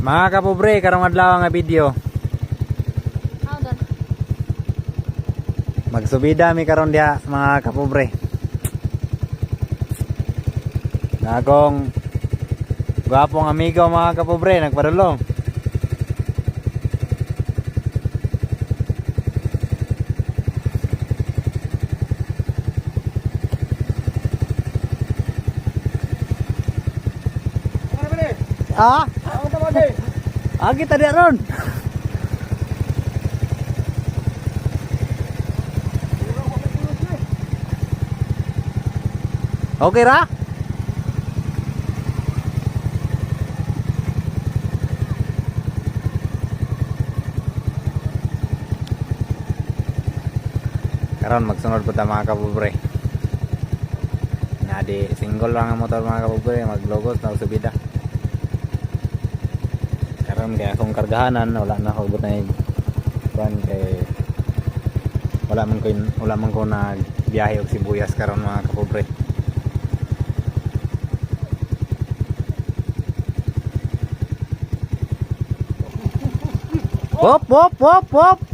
Mga kapobre, karong adlaw nga video. Magsubida mi karon diha mga kapobre. Nagong gwapong amigo mga kapobre nagpadulong. Ah? Kita dia ron. Okay ra? Karon magsunod po ta mga kapobre. Nadi single lang ang motor mga kapobre, maglogos na subida. Karon kaya akong kargahanan wala na ako but na ban kay wala man ko na biyahe og sibuyas karon mga kapobre. Hop hop hop hop.